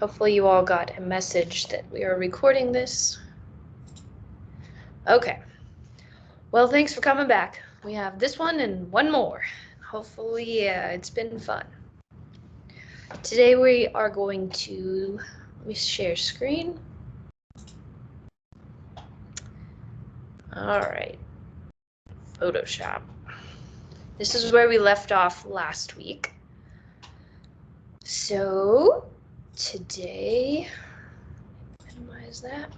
Hopefully you all got a message that we are recording this. Okay. Well, thanks for coming back. We have this one and one more. Hopefully it's been fun. Today we are going to, let me share screen. All right. Photoshop. This is where we left off last week. So today, minimize that.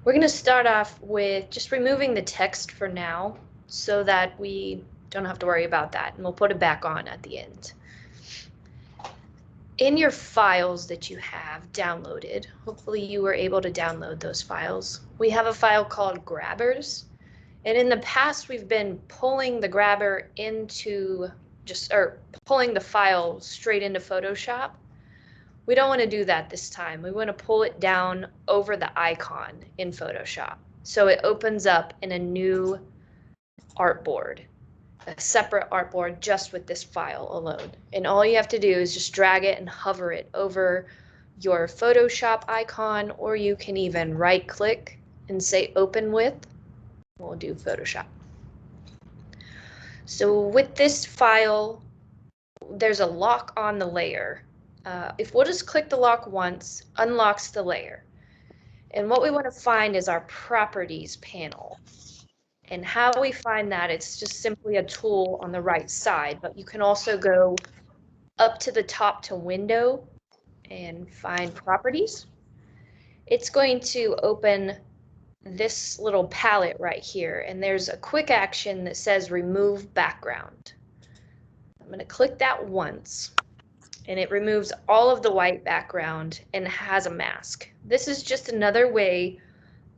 We're going to start off with just removing the text for now so that we don't have to worry about that, and we'll put it back on at the end. In your files that you have downloaded, hopefully you were able to download those files. We have a file called grabbers, and in the past we've been pulling the grabber into pulling the file straight into Photoshop. We don't want to do that this time. We want to pull it down over the icon in Photoshop. So it opens up in a new artboard, a separate artboard just with this file alone. And all you have to do is just drag it and hover it over your Photoshop icon, or you can even right click and say open with. We'll do Photoshop. So with this file, there's a lock on the layer. If we'll just click the lock once, unlocks the layer. And what we want to find is our properties panel. And how we find that, it's just simply a tool on the right side, but you can also go up to the top to window and find properties. It's going to open this little palette right here, and there's a quick action that says remove background. I'm going to click that once, and it removes all of the white background and has a mask. This is just another way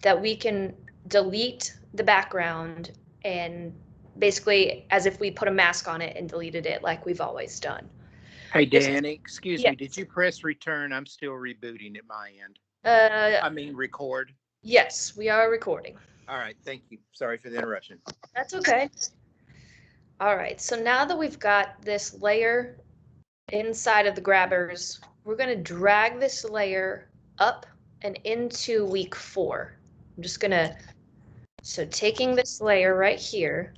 that we can delete the background, and basically as if we put a mask on it and deleted it like we've always done. Hey, Danny, excuse me, did you press return? I'm still rebooting at my end. I mean record. Yes, we are recording. All right, thank you. Sorry for the interruption. That's okay. All right, so now that we've got this layer inside of the grabbers, we're going to drag this layer up and into week 4. I'm just going to, so taking this layer right here,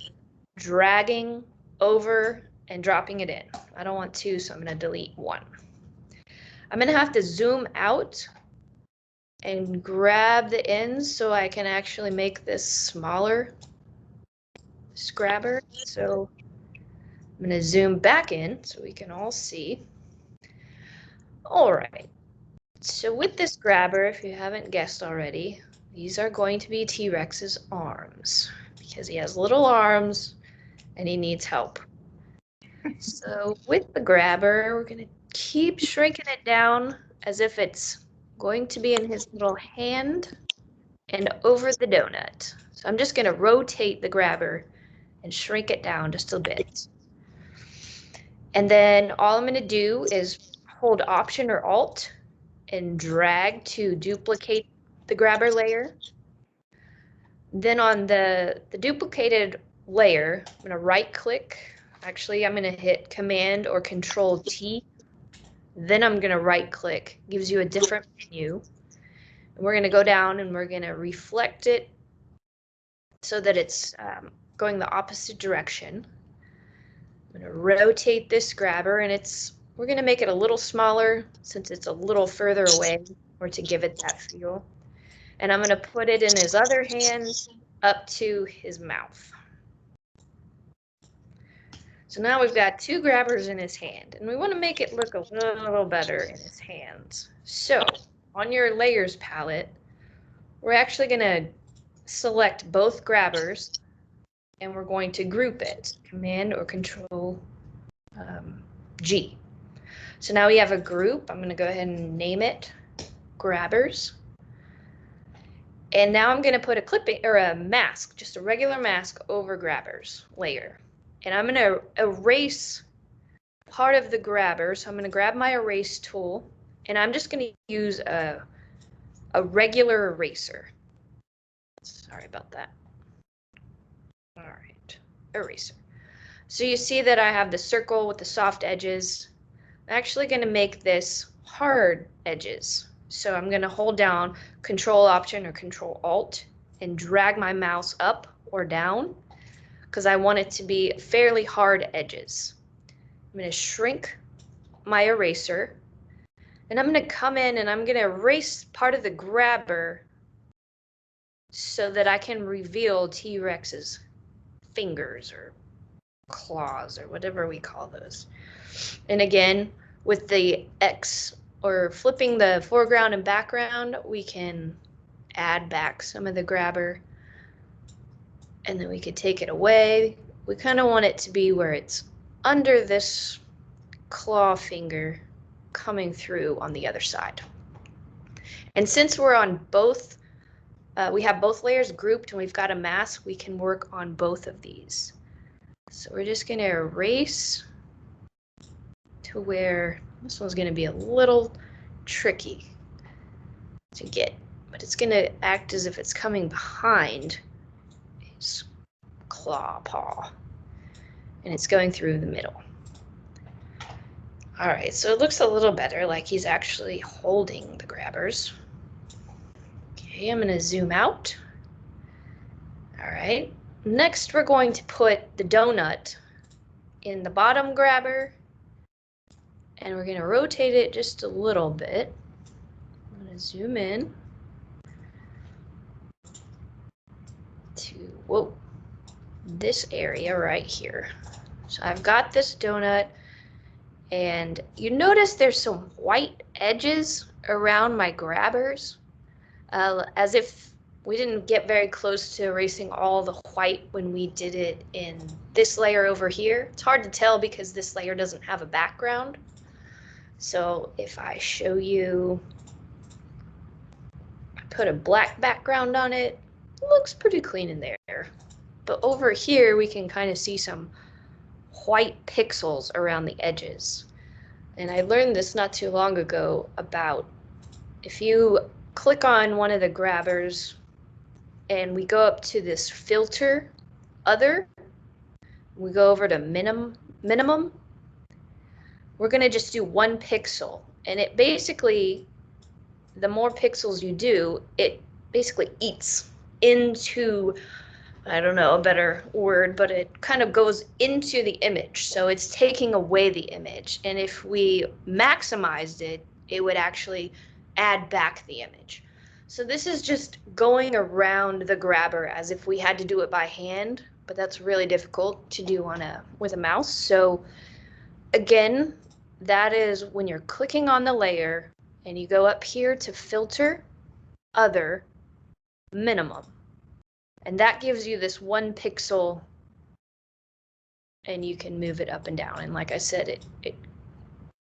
dragging over and dropping it in. I don't want 2, so I'm going to delete 1. I'm going to have to zoom out and grab the ends so I can actually make this smaller, this grabber. So I'm going to zoom back in so we can all see. All right, so with this grabber, if you haven't guessed already, these are going to be T-Rex's arms because he has little arms and he needs help. So with the grabber, we're going to keep shrinking it down as if it's going to be in his little hand and over the donut. So I'm just going to rotate the grabber and shrink it down just a bit. And then all I'm going to do is hold Option or Alt and drag to duplicate the grabber layer. Then on the duplicated layer, I'm going to right click. Actually, I'm going to hit Command or Control T. Then I'm going to right click. Gives you a different menu. And we're going to go down and we're going to reflect it so that it's going the opposite direction. I'm going to rotate this grabber, and we're going to make it a little smaller since it's a little further away, or to give it that feel. And I'm going to put it in his other hand up to his mouth. So now we've got 2 grabbers in his hand, and we want to make it look a little better in his hands. So on your layers palette, we're actually going to select both grabbers, and we're going to group it, Command or Control G. So now we have a group. I'm going to go ahead and name it grabbers. And now I'm going to put a clipping or a mask, just a regular mask over grabbers layer. And I'm going to erase part of the grabber. So I'm going to grab my erase tool, and I'm just going to use a regular eraser. Sorry about that. All right, eraser. So you see that I have the circle with the soft edges. I'm actually going to make this hard edges. So I'm going to hold down Control Option or Control Alt and drag my mouse up or down because I want it to be fairly hard edges. I'm going to shrink my eraser and I'm going to come in and I'm going to erase part of the grabber so that I can reveal T-Rex's fingers or claws or whatever we call those. And again, with the X or flipping the foreground and background, we can add back some of the grabber and then we could take it away. We kind of want it to be where it's under this claw finger coming through on the other side. And since we're on both, we have both layers grouped and we've got a mask, we can work on both of these. So we're just going to erase to where this one's going to be a little tricky to get, but it's going to act as if it's coming behind his claw paw and it's going through the middle. All right, so it looks a little better, like he's actually holding the grabbers. Okay, I'm going to zoom out. All right, next we're going to put the donut in the bottom grabber and we're going to rotate it just a little bit. I'm going to zoom in to, this area right here. So I've got this donut and you notice there's some white edges around my grabbers, as if we didn't get very close to erasing all the white when we did it in this layer over here. It's hard to tell because this layer doesn't have a background. So if I show you, I put a black background on it, it looks pretty clean in there. But over here, we can kind of see some white pixels around the edges. And I learned this not too long ago about if you click on one of the grabbers and we go up to this filter, other, we go over to minimum, we're going to just do 1 pixel. And it basically, the more pixels you do, it basically eats into, I don't know a better word, but it kind of goes into the image. So it's taking away the image. And if we maximized it, it would actually add back the image. So this is just going around the grabber as if we had to do it by hand, but that's really difficult to do with a mouse. So again, that is when you're clicking on the layer and you go up here to filter, other, minimum. And that gives you this 1 pixel and you can move it up and down. And like I said, it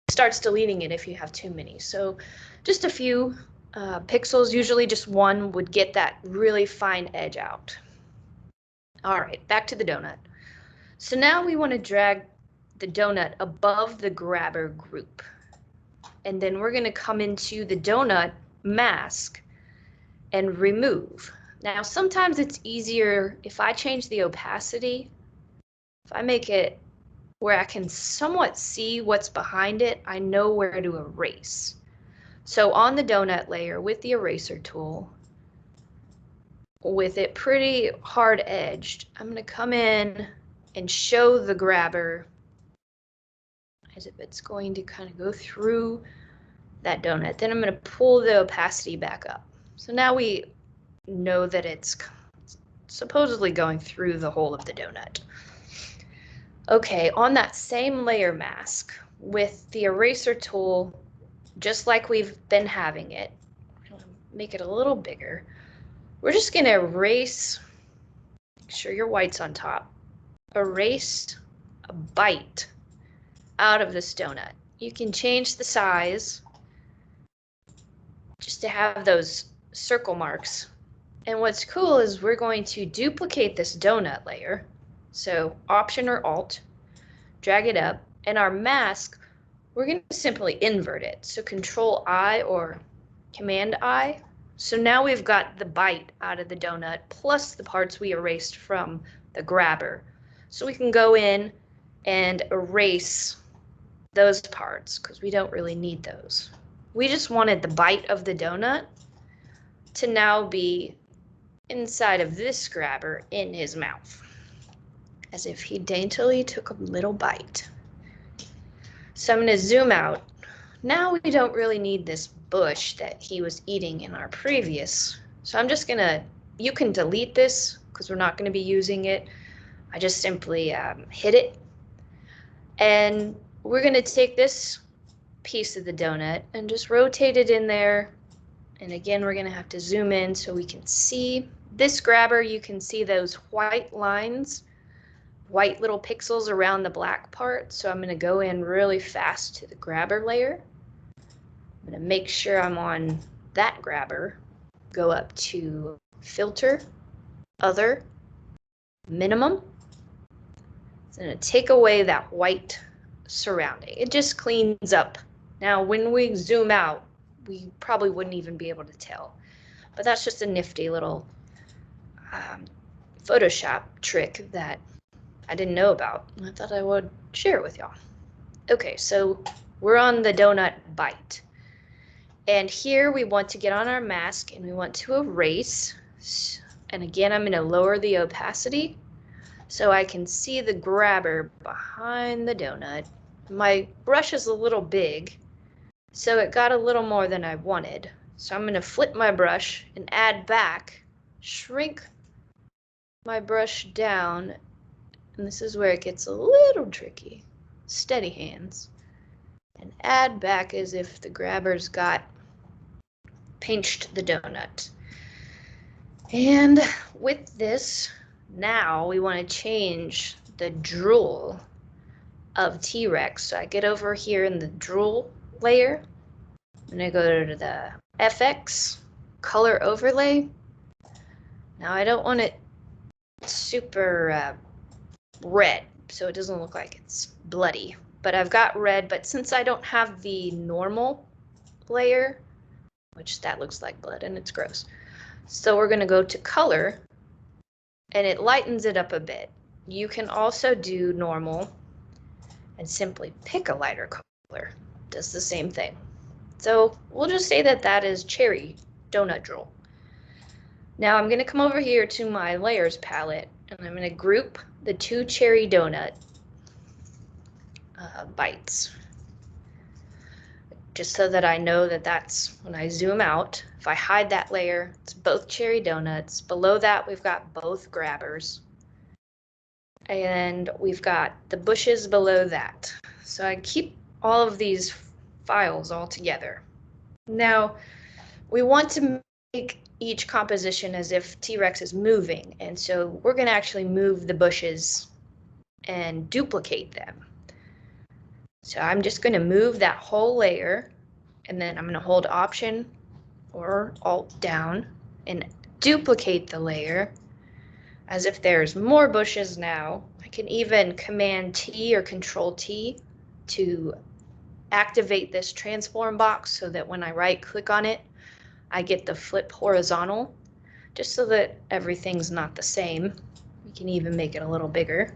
starts deleting it if you have too many. So just a few pixels, usually just 1 would get that really fine edge out. All right, back to the donut. So now we want to drag the donut above the grabber group. And then we're going to come into the donut mask and remove. Now, sometimes it's easier if I change the opacity, if I make it where I can somewhat see what's behind it, I know where to erase. So on the donut layer with the eraser tool, with it pretty hard edged, I'm going to come in and show the grabber as if it's going to kind of go through that donut. Then I'm going to pull the opacity back up. So now we know that it's supposedly going through the whole of the donut. Okay, on that same layer mask with the eraser tool, just like we've been having it, make it a little bigger. We're just going to erase, make sure your white's on top, erase a bite out of this donut. You can change the size just to have those circle marks. And what's cool is we're going to duplicate this donut layer. So Option or Alt, drag it up, and our mask, we're going to simply invert it. So Control I or Command I. So now we've got the bite out of the donut plus the parts we erased from the grabber. So we can go in and erase those parts because we don't really need those. We just wanted the bite of the donut to now be inside of this grabber in his mouth, as if he daintily took a little bite. So I'm going to zoom out. Now we don't really need this bush that he was eating in our previous. So I'm just going to, you can delete this because we're not going to be using it. I just simply hit it. And we're going to take this piece of the donut and just rotate it in there. And again, we're going to have to zoom in so we can see this grabber. You can see those white lines, white little pixels around the black part. So I'm going to go in really fast to the grabber layer. I'm going to make sure I'm on that grabber. Go up to filter, other, minimum. It's going to take away that white surrounding. It just cleans up. Now, when we zoom out, we probably wouldn't even be able to tell. But that's just a nifty little Photoshop trick that I didn't know about. I thought I would share it with y'all. Okay, so we're on the donut bite. And here we want to get on our mask and we want to erase. And again, I'm going to lower the opacity so I can see the grabber behind the donut. My brush is a little big, so it got a little more than I wanted. So I'm going to flip my brush and add back, shrink my brush down, and this is where it gets a little tricky. Steady hands. And add back as if the grabber's got pinched the donut. And with this, now we want to change the drool of T-Rex. So I get over here in the drool layer. I'm going to go to the FX, color overlay. Now I don't want it super red, so it doesn't look like it's bloody. But I've got red, but since I don't have the normal layer, which that looks like blood and it's gross. So we're going to go to color and it lightens it up a bit. You can also do normal and simply pick a lighter color. It does the same thing. So we'll just say that that is cherry donut drool. Now I'm going to come over here to my layers palette and I'm going to group the two cherry donut bites. Just so that I know that that's when I zoom out. If I hide that layer, it's both cherry donuts. Below that, we've got both grabbers. And we've got the bushes below that. So I keep all of these files all together. Now, we want to make each composition as if T-Rex is moving. And so we're going to actually move the bushes and duplicate them. So I'm just going to move that whole layer, and then I'm going to hold Option or Alt down and duplicate the layer as if there's more bushes now. I can even Command T or Control T to activate this transform box so that when I right click on it, I get the flip horizontal, just so that everything's not the same. We can even make it a little bigger.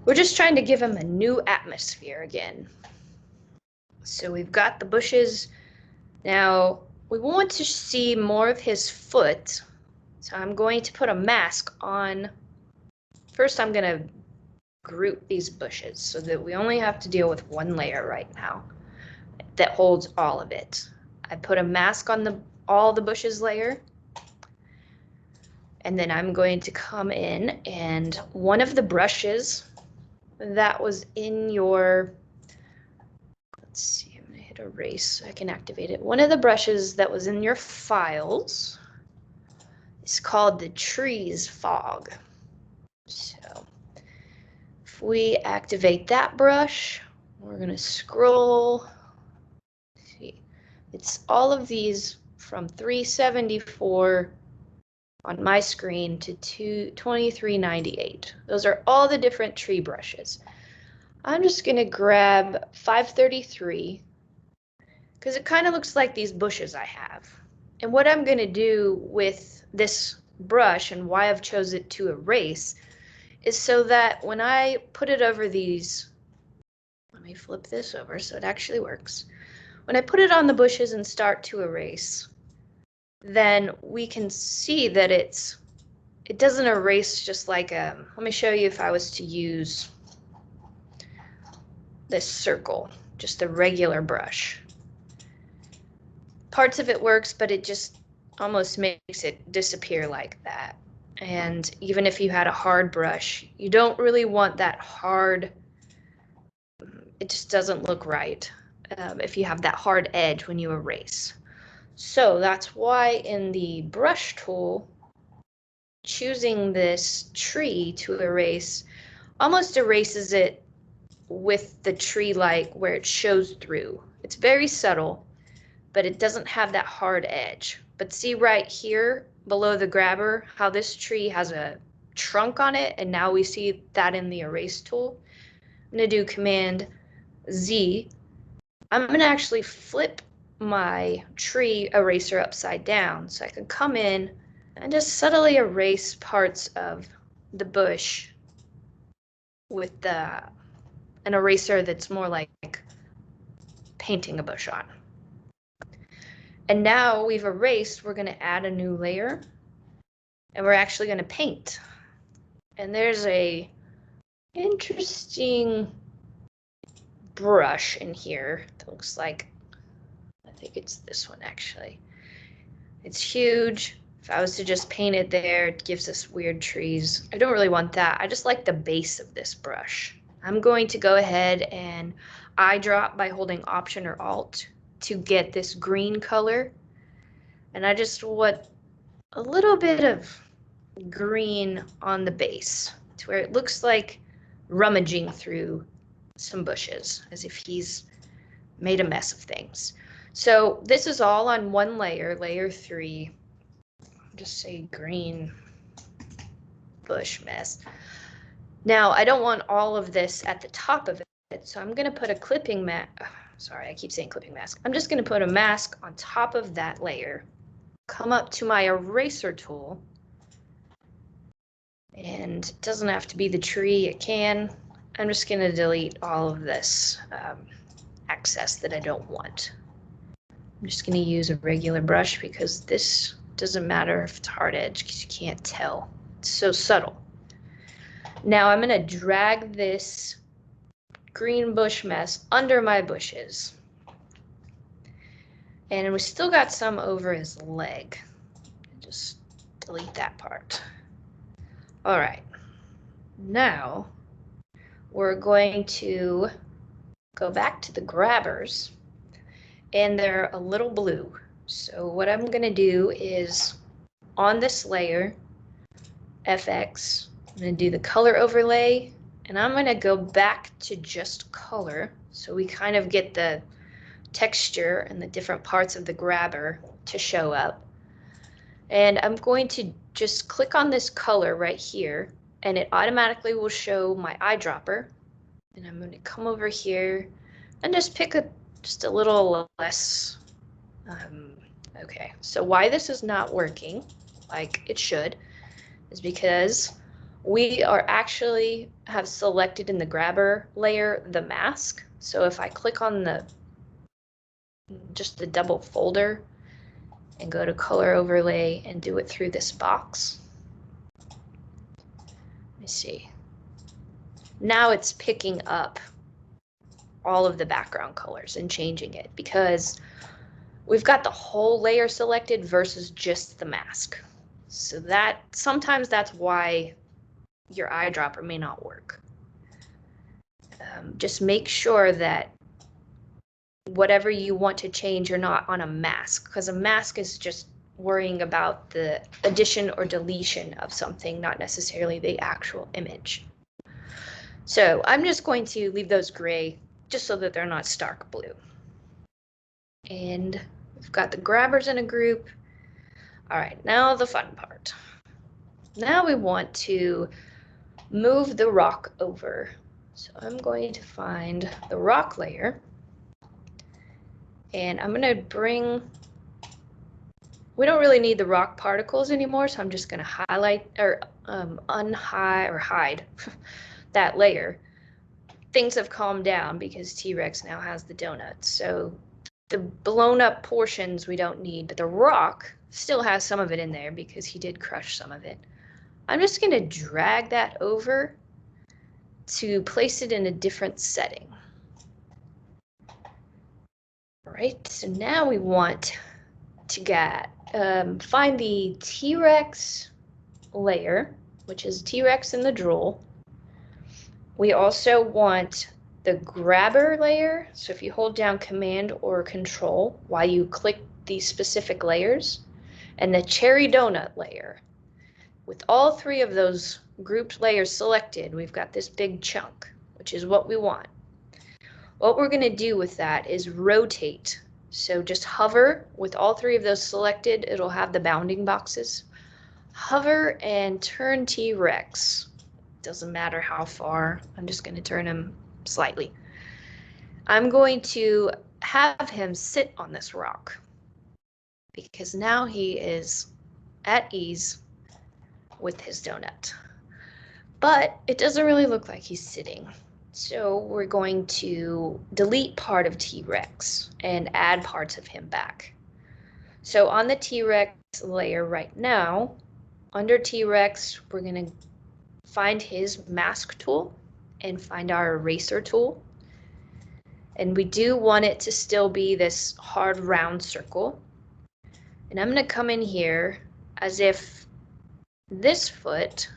We're just trying to give him a new atmosphere again. So we've got the bushes. Now we want to see more of his foot. So I'm going to put a mask on. First, I'm going to group these bushes so that we only have to deal with one layer right now that holds all of it. I put a mask on all the bushes layer. And then I'm going to come in and one of the brushes that was in your, let's see, I'm going to hit erase so I can activate it. One of the brushes that was in your files is called the trees fog. So if we activate that brush, we're going to scroll. See, it's all of these from 374 on my screen to 2398. Those are all the different tree brushes. I'm just going to grab 533 because it kind of looks like these bushes I have. And what I'm going to do with this brush and why I've chosen it to erase is so that when I put it over these Let me flip this over so it actually works. When I put it on the bushes and start to erase, then we can see that it doesn't erase just like let me show you if I was to use this circle, just a regular brush. Parts of it works, but it just almost makes it disappear like that. And even if you had a hard brush, you don't really want that hard, it just doesn't look right if you have that hard edge when you erase. So that's why in the brush tool, choosing this tree to erase almost erases it with the tree like where it shows through. It's very subtle, but it doesn't have that hard edge. But see right here below the grabber how this tree has a trunk on it, and now we see that in the erase tool. I'm going to do Command Z. I'm going to actually flip my tree eraser upside down so I can come in and just subtly erase parts of the bush with an eraser that's more like painting a bush on. And now we've erased, we're going to add a new layer, and we're actually going to paint. And there's a interesting brush in here that looks like, I think it's this one actually. It's huge. If I was to just paint it there, it gives us weird trees. I don't really want that. I just like the base of this brush. I'm going to go ahead and eyedrop by holding Option or Alt to get this green color. And I just want a little bit of green on the base to where it looks like rummaging through some bushes as if he's made a mess of things. So this is all on one layer, layer 3. Just say green bush mess. Now I don't want all of this at the top of it, so I'm going to put a clipping mask. Sorry, I keep saying clipping mask. I'm just going to put a mask on top of that layer. Come up to my eraser tool, and it doesn't have to be the tree, it can. I'm just going to delete all of this excess that I don't want. I'm just going to use a regular brush because this doesn't matter if it's hard edge because you can't tell. It's so subtle. Now I'm going to drag this green bush mess under my bushes. And we still got some over his leg. Just delete that part. All right. Now we're going to go back to the grabbers, and they're a little blue. So what I'm going to do is on this layer, FX, I'm going to do the color overlay, and I'm going to go back to just color so we kind of get the texture and the different parts of the grabber to show up. And I'm going to just click on this color right here, and it automatically will show my eyedropper. And I'm going to come over here and just pick just a little less. Okay, so why this is not working like it should is because we are actually have selected in the grabber layer the mask. So if I click on just the double folder and go to color overlay and do it through this box. Let me see. Now it's picking up all of the background colors and changing it because we've got the whole layer selected versus just the mask. So that sometimes that's why your eyedropper may not work. Just make sure that whatever you want to change, you're not on a mask, because a mask is just worrying about the addition or deletion of something, not necessarily the actual image. So I'm just going to leave those gray just so that they're not stark blue. And we've got the grabbers in a group. All right, now the fun part. Now we want to move the rock over. So I'm going to find the rock layer. And I'm going to bring, we don't really need the rock particles anymore, so I'm just going to highlight or hide that layer. things have calmed down because T-Rex now has the donut. So the blown up portions we don't need, but the rock still has some of it in there because he did crush some of it. I'm just going to drag that over to place it in a different setting. All right, so now we want to get find the T-Rex layer, which is T-Rex in the drool. We also want the grabber layer. So if you hold down Command or Control while you click these specific layers, and the cherry donut layer. With all three of those grouped layers selected, we've got this big chunk, which is what we want. What we're going to do with that is rotate. So just hover with all three of those selected. It'll have the bounding boxes. Hover and turn T-Rex. Doesn't matter how far. I'm just going to turn him slightly. I'm going to have him sit on this rock because now he is at ease with his donut. But it doesn't really look like he's sitting. So we're going to delete part of T-Rex and add parts of him back. So on the T-Rex layer right now, under T-Rex, we're going to find his mask tool and find our eraser tool. And we do want it to still be this hard round circle. And I'm going to come in here as if this foot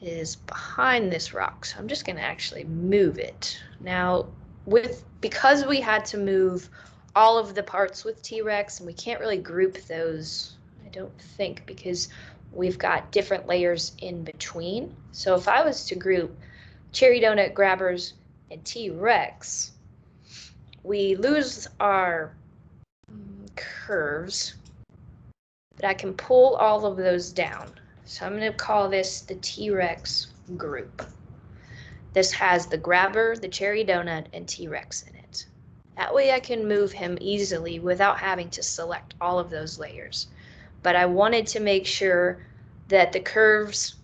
is behind this rock. So I'm just going to actually move it. Now, because we had to move all of the parts with T-Rex, and we can't really group those, I don't think, because we've got different layers in between. So if I was to group cherry donut, grabbers, and T-Rex, we lose our curves, but I can pull all of those down. So I'm going to call this the T-Rex group. This has the grabber, the cherry donut, and T-Rex in it. That way I can move him easily without having to select all of those layers. But I wanted to make sure that the curves,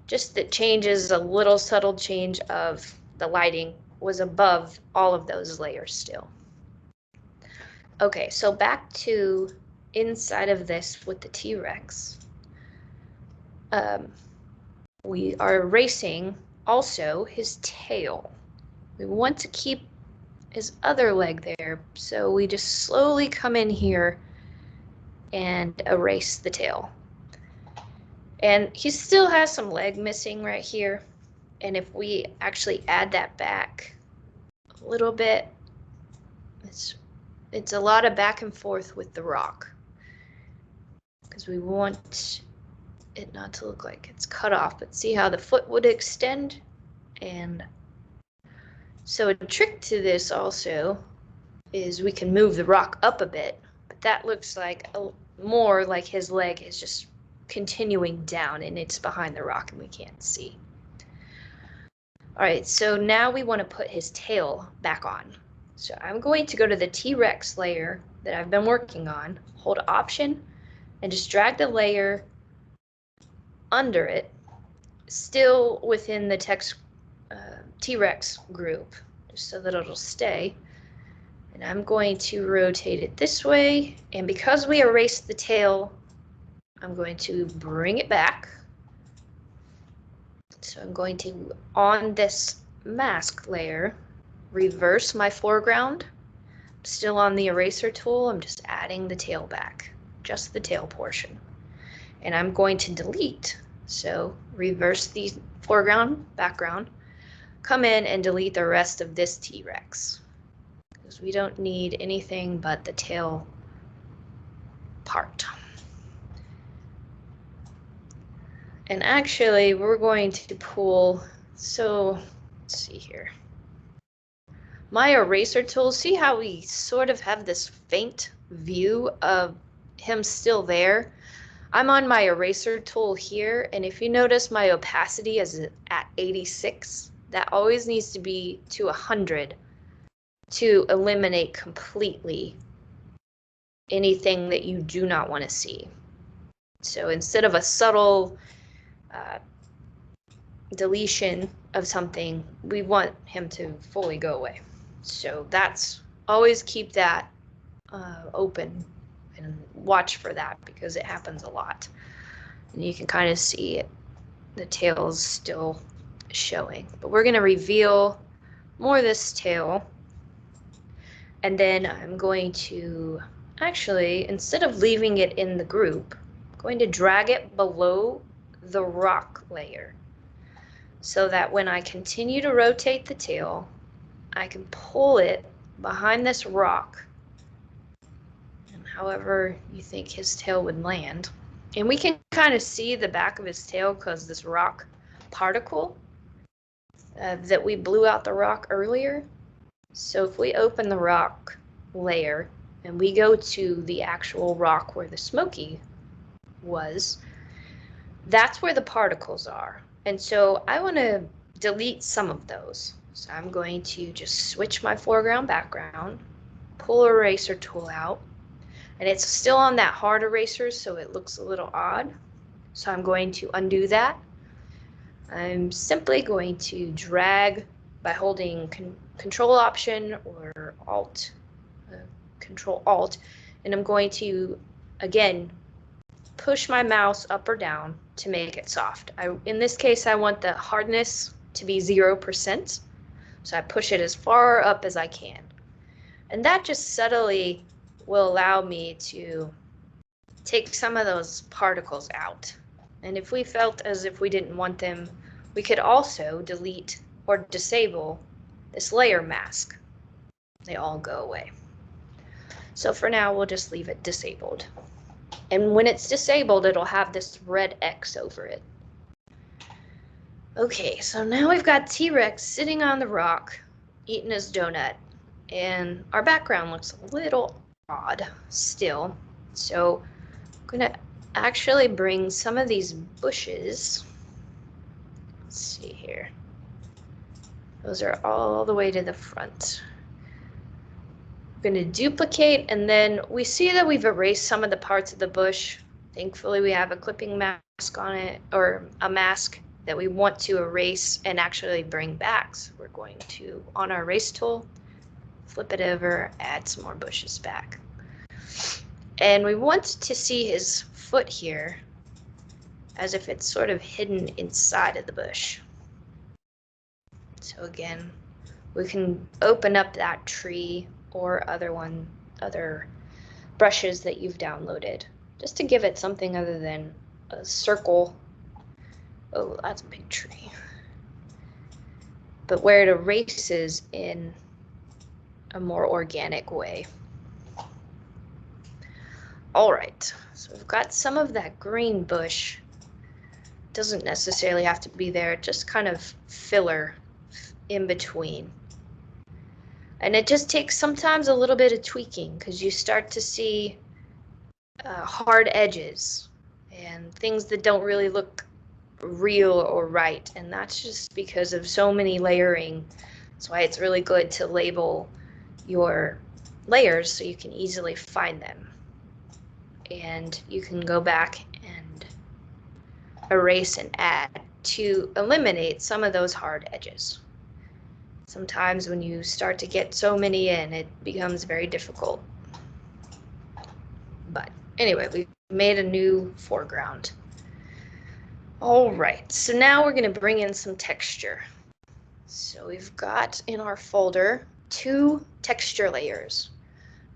just the changes, a little subtle change of the lighting, was above all of those layers still. Okay, so back to inside of this with the T-Rex. We are erasing also his tail. We want to keep his other leg there, so we just slowly come in here and erase the tail. And he still has some leg missing right here. And if we actually add that back a little bit, it's a lot of back and forth with the rock, because we want it not to look like it's cut off, but see how the foot would extend. And so a trick to this also is we can move the rock up a bit, but that looks like more like his leg is just continuing down and it's behind the rock and we can't see. All right, so now we want to put his tail back on. So I'm going to go to the T-Rex layer that I've been working on, hold Option, and just drag the layer under it, still within the text T-Rex group, just so that it'll stay. And I'm going to rotate it this way. And because we erased the tail, I'm going to bring it back. So I'm going to, on this mask layer, reverse my foreground. Still on the eraser tool, I'm just adding the tail back, just the tail portion. And I'm going to delete, so reverse the foreground, background, come in and delete the rest of this T-Rex, because we don't need anything but the tail part. And actually, we're going to pull, so let's see here. My eraser tool, see how we sort of have this faint view of him still there? I'm on my eraser tool here, and if you notice my opacity is at 86, that always needs to be to 100 to eliminate completely anything that you do not want to see. So instead of a subtle deletion of something, we want him to fully go away. So that's always keep that open and watch for that because it happens a lot. And you can kind of see it, the tail's still showing. But we're going to reveal more of this tail. And then I'm going to actually, instead of leaving it in the group, I'm going to drag it below the rock layer so that when I continue to rotate the tail, I can pull it behind this rock, and however you think his tail would land. And we can kind of see the back of his tail because this rock particle that we blew out the rock earlier. So if we open the rock layer and we go to the actual rock where the smoky was, that's where the particles are. And so I want to delete some of those. So I'm going to just switch my foreground background, pull an eraser tool out, and it's still on that hard eraser, so it looks a little odd. So I'm going to undo that. I'm simply going to drag by holding Control Option or Alt, Control Alt, and I'm going to, again, push my mouse up or down to make it soft. In this case, I want the hardness to be 0%, so I push it as far up as I can. And that just subtly will allow me to take some of those particles out. And if we felt as if we didn't want them, we could also delete or disable this layer mask. They all go away. So for now, we'll just leave it disabled. And when it's disabled, it'll have this red X over it. Okay, so now we've got T-Rex sitting on the rock, eating his donut, and our background looks a little odd still. So I'm gonna actually bring some of these bushes. Let's see here. Those are all the way to the front. I'm going to duplicate, and then we see that we've erased some of the parts of the bush. Thankfully, we have a clipping mask on it, or a mask that we want to erase and actually bring back. So we're going to, on our erase tool, flip it over, add some more bushes back. And we want to see his foot here as if it's sort of hidden inside of the bush. So again, we can open up that tree or other brushes that you've downloaded, just to give it something other than a circle. Oh, that's a big tree. But where it erases in a more organic way. All right, so we've got some of that green bush. Doesn't necessarily have to be there, just kind of filler in between. And it just takes sometimes a little bit of tweaking because you start to see hard edges and things that don't really look real or right. And that's just because of so many layering. That's why it's really good to label your layers so you can easily find them. And you can go back and erase and add to eliminate some of those hard edges. Sometimes when you start to get so many in, it becomes very difficult. But anyway, we've made a new foreground. All right, so now we're going to bring in some texture. So we've got in our folder 2 texture layers.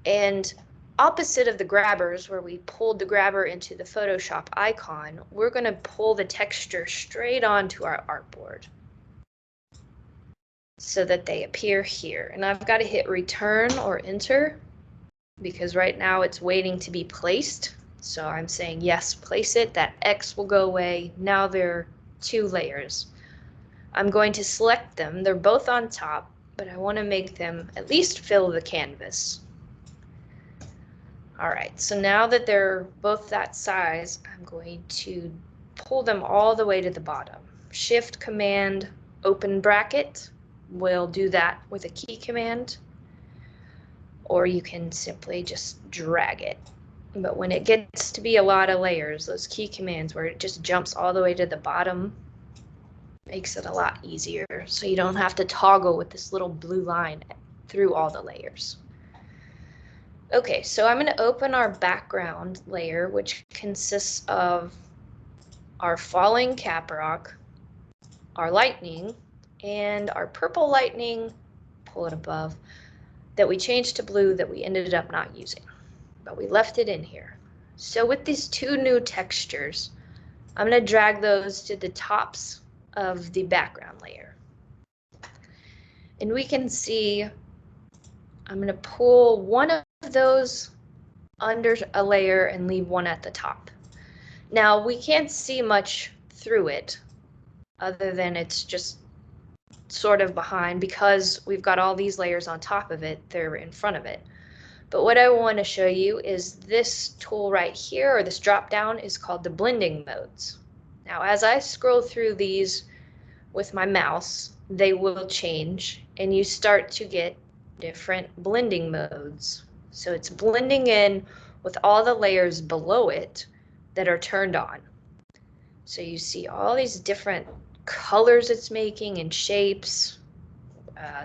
And opposite of the grabbers, where we pulled the grabber into the Photoshop icon, we're going to pull the texture straight onto our artboard, so that they appear here. And I've got to hit return or enter because right now it's waiting to be placed. So I'm saying yes, place it. That X will go away. Now there are 2 layers. I'm going to select them. They're both on top, but I want to make them at least fill the canvas. All right, so now that they're both that size, I'm going to pull them all the way to the bottom. Shift Command open bracket. We'll do that with a key command, or you can simply just drag it. But when it gets to be a lot of layers, those key commands where it just jumps all the way to the bottom, Makes it a lot easier, so you don't have to toggle with this little blue line through all the layers. Okay, so I'm going to open our background layer, which consists of our falling caprock, our lightning, and our purple lightning, pull it above, that we changed to blue that we ended up not using, but we left it in here. So with these two new textures, I'm going to drag those to the tops of the background layer. And we can see I'm going to pull one of those under a layer and leave one at the top. Now we can't see much through it other than it's just sort of behind because we've got all these layers on top of it, they're in front of it. But what I want to show you is this tool right here, or this drop down, is called the blending modes. Now as I scroll through these with my mouse, they will change and you start to get different blending modes. So it's blending in with all the layers below it that are turned on. So you see all these different colors it's making and shapes,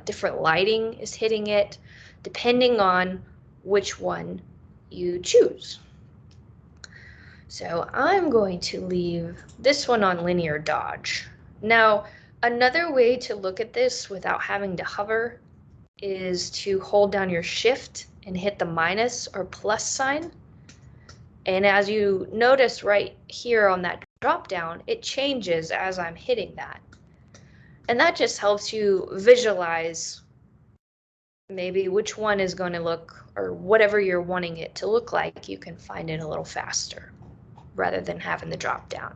different lighting is hitting it, depending on which one you choose. So I'm going to leave this one on linear dodge. Now, another way to look at this without having to hover is to hold down your shift and hit the minus or plus sign. And as you notice right here on that drop down, it changes as I'm hitting that. And that just helps you visualize maybe which one is going to look, or whatever you're wanting it to look like, you can find it a little faster rather than having the drop down.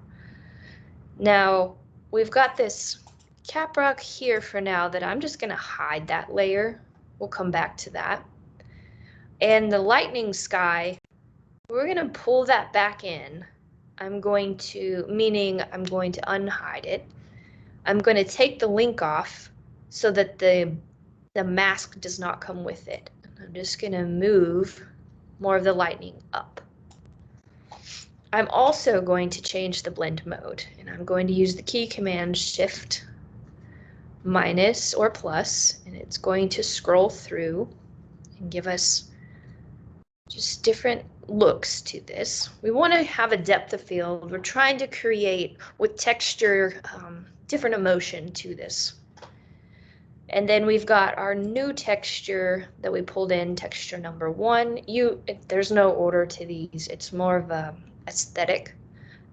Now we've got this caprock here for now that I'm just going to hide that layer. We'll come back to that. And the lightning sky, we're going to pull that back in. Meaning I'm going to unhide it. I'm going to take the link off so that the mask does not come with it. I'm just going to move more of the lightning up. I'm also going to change the blend mode, and I'm going to use the key command shift minus or plus, and it's going to scroll through and give us just different looks to this. We want to have a depth of field. We're trying to create with texture different emotion to this. And then we've got our new texture that we pulled in, texture number 1. There's no order to these. It's more of a aesthetic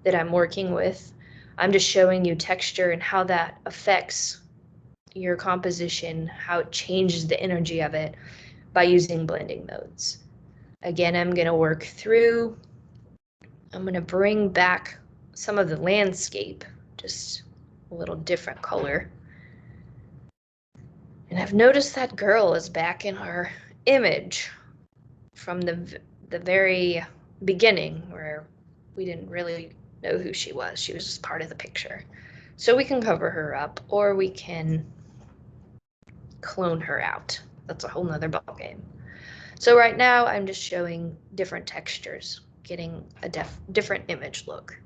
that I'm working with. I'm just showing you texture and how that affects your composition, how it changes the energy of it by using blending modes. Again, I'm going to work through. I'm going to bring back some of the landscape, just a little different color. And I've noticed that girl is back in her image from the very beginning, where we didn't really know who she was. She was just part of the picture. So we can cover her up, or we can clone her out. That's a whole nother ballgame. So right now I'm just showing different textures, getting a different image look.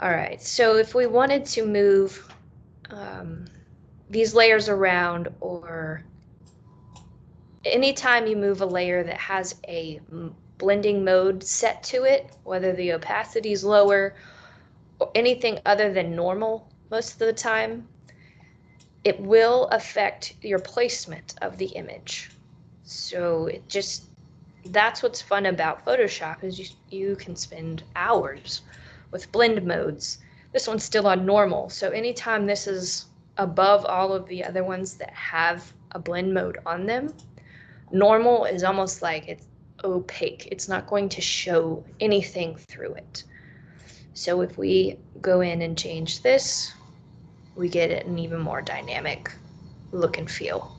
All right, so if we wanted to move these layers around, or anytime you move a layer that has a blending mode set to it, whether the opacity is lower or anything other than normal most of the time, it will affect your placement of the image. So that's what's fun about Photoshop, is you can spend hours with blend modes. This one's still on normal, so anytime this is above all of the other ones that have a blend mode on them, normal is almost like it's opaque. It's not going to show anything through it. So if we go in and change this, we get an even more dynamic look and feel.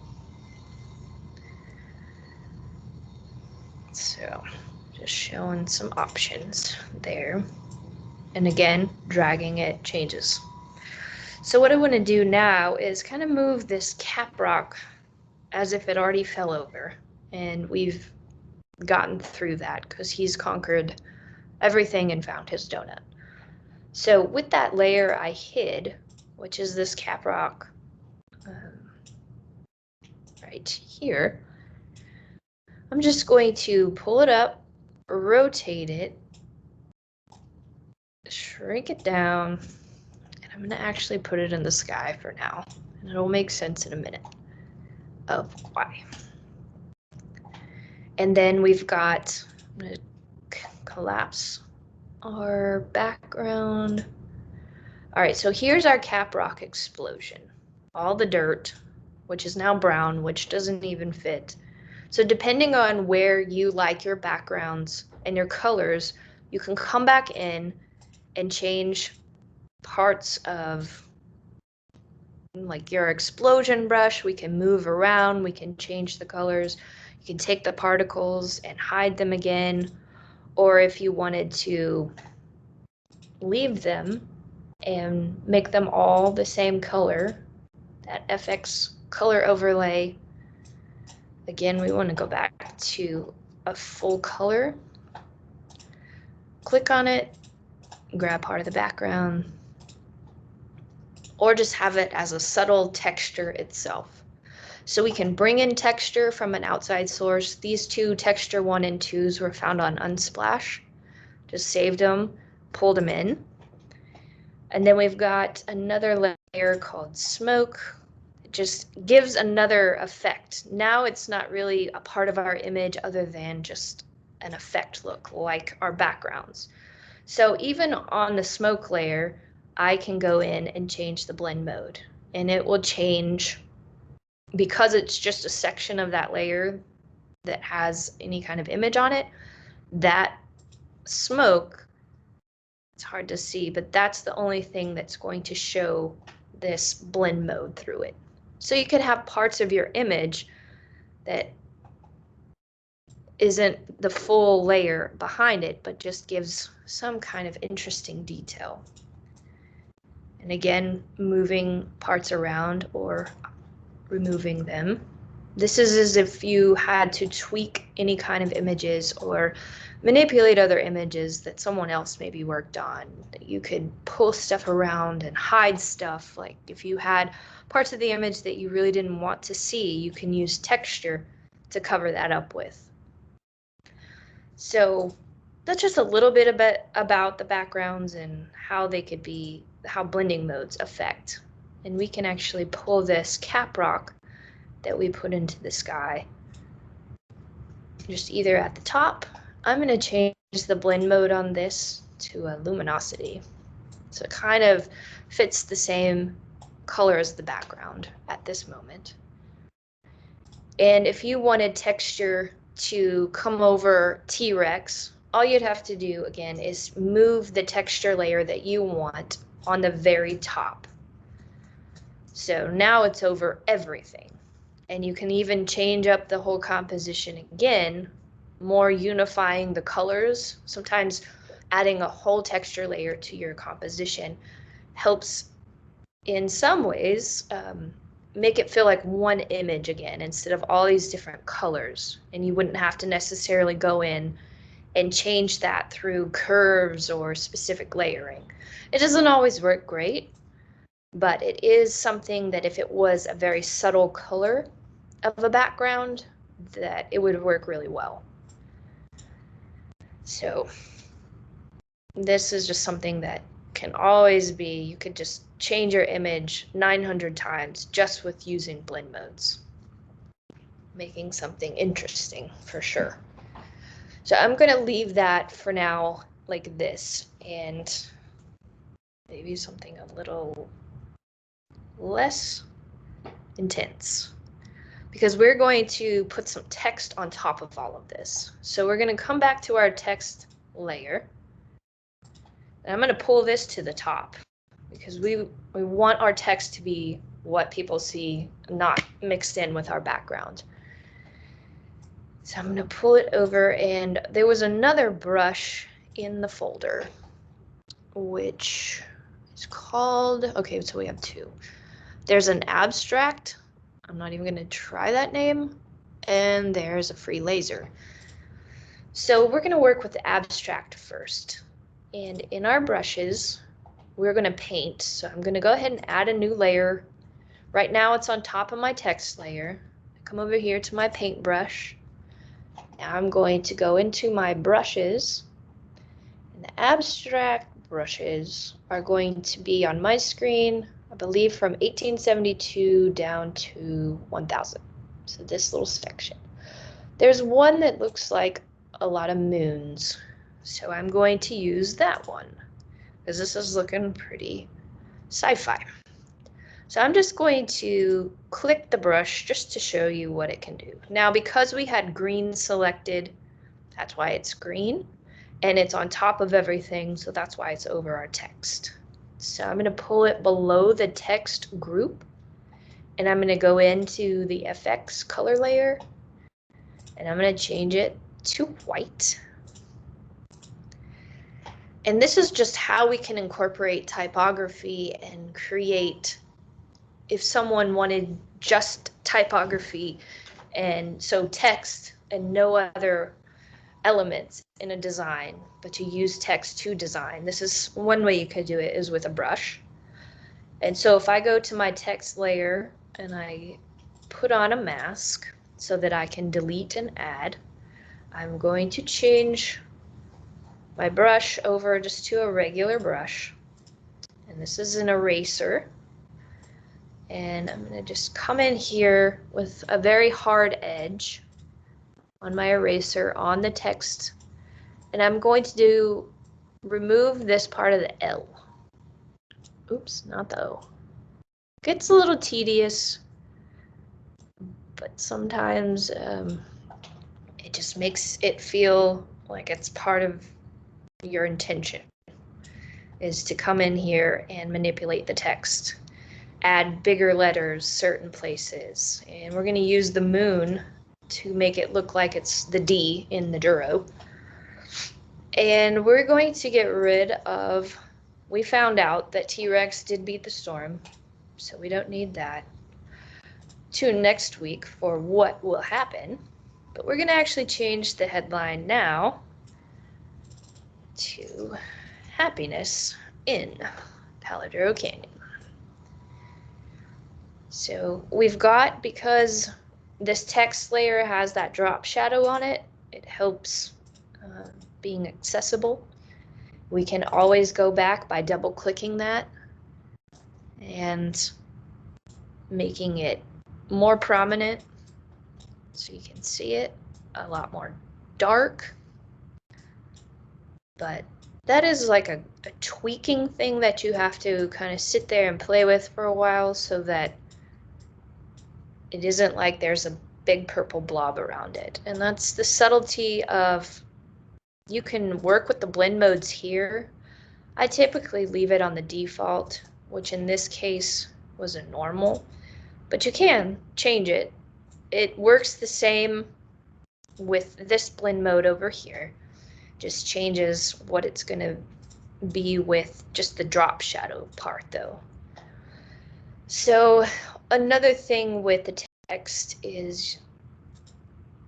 So just showing some options there. And again, dragging it changes. So what I want to do now is kind of move this caprock as if it already fell over. And we've gotten through that because he's conquered everything and found his donut. So with that layer I hid, which is this cap rock right here, I'm just going to pull it up, rotate it, shrink it down, and I'm going to actually put it in the sky for now. And it'll make sense in a minute of why. And then we've got, I'm going to collapse our background. All right, so here's our cap rock explosion. All the dirt, which is now brown, which doesn't even fit. So depending on where you like your backgrounds and your colors, you can come back in and change parts of like your explosion brush. We can move around, we can change the colors. You can take the particles and hide them again. Or if you wanted to leave them and make them all the same color, that FX color overlay, again, we want to go back to a full color. Click on it, grab part of the background, or just have it as a subtle texture itself. So we can bring in texture from an outside source. These two texture 1 and 2s were found on Unsplash. Just saved them, pulled them in. And then we've got another layer called smoke. It just gives another effect. Now it's not really a part of our image other than just an effect look like our backgrounds. So even on the smoke layer, I can go in and change the blend mode, and it will change because it's just a section of that layer that has any kind of image on it. That smoke, it's hard to see, but that's the only thing that's going to show this blend mode through it. So you could have parts of your image that isn't the full layer behind it, but just gives some kind of interesting detail. And again, moving parts around or removing them. This is as if you had to tweak any kind of images or manipulate other images that someone else maybe worked on. You could pull stuff around and hide stuff. Like if you had parts of the image that you really didn't want to see, you can use texture to cover that up with. So that's just a little bit about the backgrounds and how they could be, how blending modes affect. And we can actually pull this cap rock that we put into the sky just either at the top. I'm going to change the blend mode on this to a luminosity. So it kind of fits the same color as the background at this moment. And if you wanted texture to come over T-Rex, all you'd have to do again is move the texture layer that you want on the very top. So now it's over everything. And you can even change up the whole composition again, more unifying the colors. Sometimes adding a whole texture layer to your composition helps in some ways make it feel like one image again instead of all these different colors. And you wouldn't have to necessarily go in and change that through curves or specific layering. It doesn't always work great, but it is something that if it was a very subtle color of a background, that it would work really well. So this is just something that can always be, you could just change your image 900 times just with using blend modes, making something interesting for sure. So I'm going to leave that for now like this, and maybe something a little less intense, because we're going to put some text on top of all of this. So we're going to come back to our text layer, and I'm going to pull this to the top because we want our text to be what people see, not mixed in with our background. So I'm going to pull it over, and there was another brush in the folder, which is called, okay, so we have two. There's an abstract. I'm not even going to try that name. And there's a free laser. So we're going to work with the abstract first. And in our brushes, we're going to paint. So I'm going to go ahead and add a new layer. Right now it's on top of my text layer. Come over here to my paintbrush. Now I'm going to go into my brushes. And the abstract brushes are going to be on my screen, I believe from 1872 down to 1000. So this little section. There's one that looks like a lot of moons. So I'm going to use that one because this is looking pretty sci-fi. So I'm just going to click the brush just to show you what it can do. Now, because we had green selected, that's why it's green, and it's on top of everything, so that's why it's over our text. So I'm going to pull it below the text group, and I'm going to go into the FX color layer, and I'm going to change it to white. And this is just how we can incorporate typography and create, if someone wanted just typography and so text and no other elements in a design, but to use text to design. This is one way you could do it, is with a brush. And so if I go to my text layer and I put on a mask so that I can delete and add, I'm going to change my brush over just to a regular brush. And this is an eraser. And I'm going to just come in here with a very hard edge on my eraser on the text. And I'm going to remove this part of the L. Oops, not the O. Gets a little tedious, but sometimes it just makes it feel like it's part of your intention, is to come in here and manipulate the text. Add bigger letters certain places, and we're going to use the moon to make it look like it's the D in the Duro. And we're going to get rid of, we found out that T-Rex did beat the storm, so we don't need that. Tune next week for what will happen, but we're going to actually change the headline now to Happiness in Palo Duro Canyon. So we've got, because this text layer has that drop shadow on it, it helps being accessible. We can always go back by double clicking that and making it more prominent so you can see it a lot more dark. But that is like a tweaking thing that you have to kind of sit there and play with for a while so that it isn't like there's a big purple blob around it. And that's the subtlety of, you can work with the blend modes here. I typically leave it on the default, which in this case was a normal, but you can change it. It works the same with this blend mode over here. Just changes what it's going to be with just the drop shadow part though. So another thing with the text is,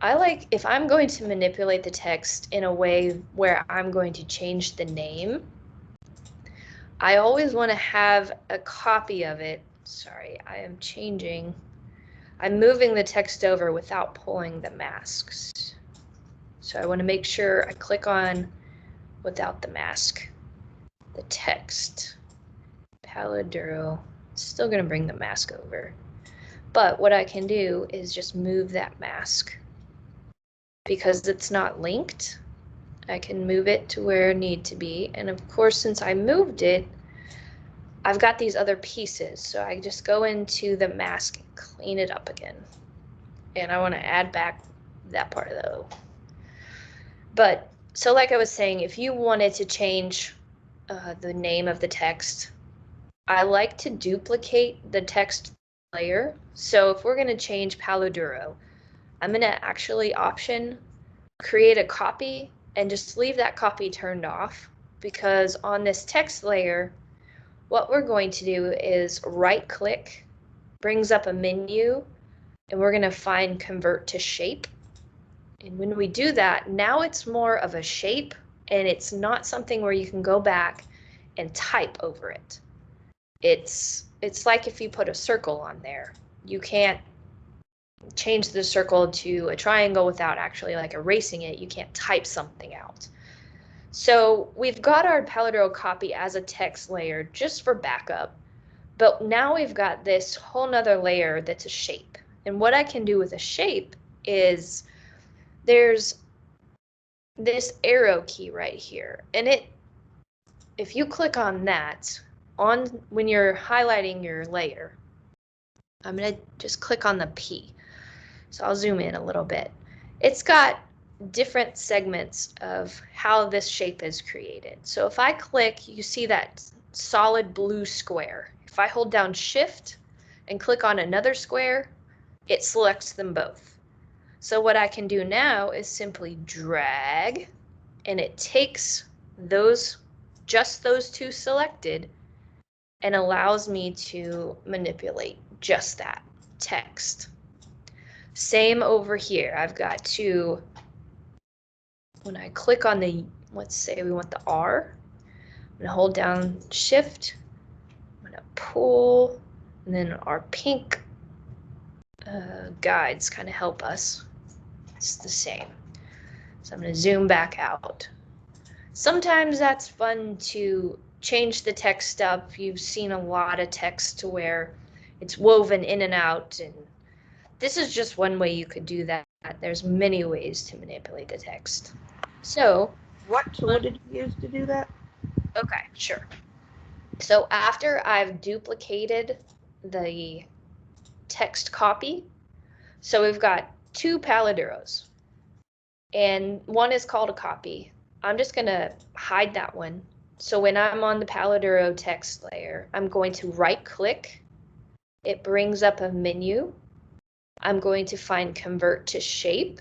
I like, if I'm going to manipulate the text in a way where I'm going to change the name, I always want to have a copy of it. Sorry, I'm moving the text over without pulling the masks. So I want to make sure I click on without the mask, the text, Palo Duro. Still going to bring the mask over. But what I can do is just move that mask. Because it's not linked, I can move it to where it needs to be. And of course, since I moved it, I've got these other pieces. So I just go into the mask and clean it up again. And I want to add back that part of the O. But so like I was saying, if you wanted to change the name of the text, I like to duplicate the text layer. So if we're going to change Palo Duro, I'm going to actually option create a copy and just leave that copy turned off, because on this text layer, what we're going to do is right click, brings up a menu, and we're going to find convert to shape. And when we do that, now it's more of a shape, and it's not something where you can go back and type over it. It's like if you put a circle on there. You can't change the circle to a triangle without actually like erasing it. You can't type something out. So we've got our Palladero copy as a text layer just for backup, but now we've got this whole nother layer that's a shape. And what I can do with a shape is there's this arrow key right here, and if you click on that when you're highlighting your layer, I'm going to just click on the P. So I'll zoom in a little bit. It's got different segments of how this shape is created. So if I click, you see that solid blue square. If I hold down Shift and click on another square, it selects them both. So what I can do now is simply drag, and it takes just those two selected and allows me to manipulate just that text. Same over here. I've got to, when I click on let's say we want the R, I'm going to hold down Shift, I'm going to pull, and then our pink guides kind of help us. It's the same. So I'm going to zoom back out. Sometimes that's fun to change the text up. You've seen a lot of text to where it's woven in and out, and this is just one way you could do that. There's many ways to manipulate the text. So what tool did you use to do that? Okay, sure. So after I've duplicated the text copy, so we've got two Palladeros, and one is called a copy. I'm just going to hide that one. So when I'm on the Palladero text layer, I'm going to right click. It brings up a menu. I'm going to find Convert to Shape.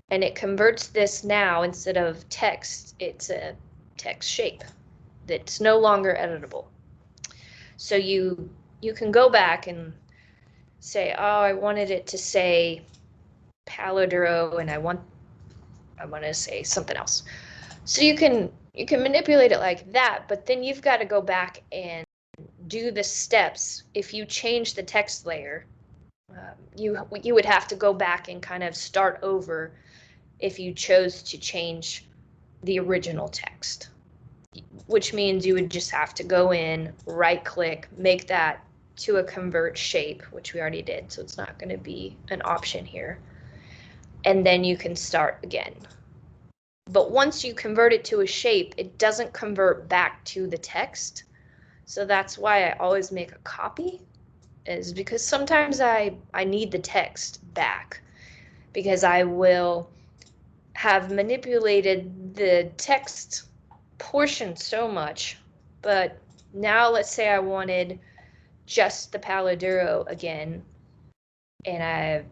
And it converts this now, instead of text, it's a text shape that's no longer editable. So you can go back and say, oh, I wanted it to say Palladero, and I want to say something else. So you can manipulate it like that, but then you've got to go back and do the steps. If you change the text layer, you would have to go back and kind of start over if you chose to change the original text, which means you would just have to go in, right click, make that to a convert shape, which we already did, so it's not going to be an option here. And then you can start again. But once you convert it to a shape, it doesn't convert back to the text. So that's why I always make a copy, is because sometimes I need the text back, because I will have manipulated the text portion so much. But now let's say I wanted just the Palladero again, and I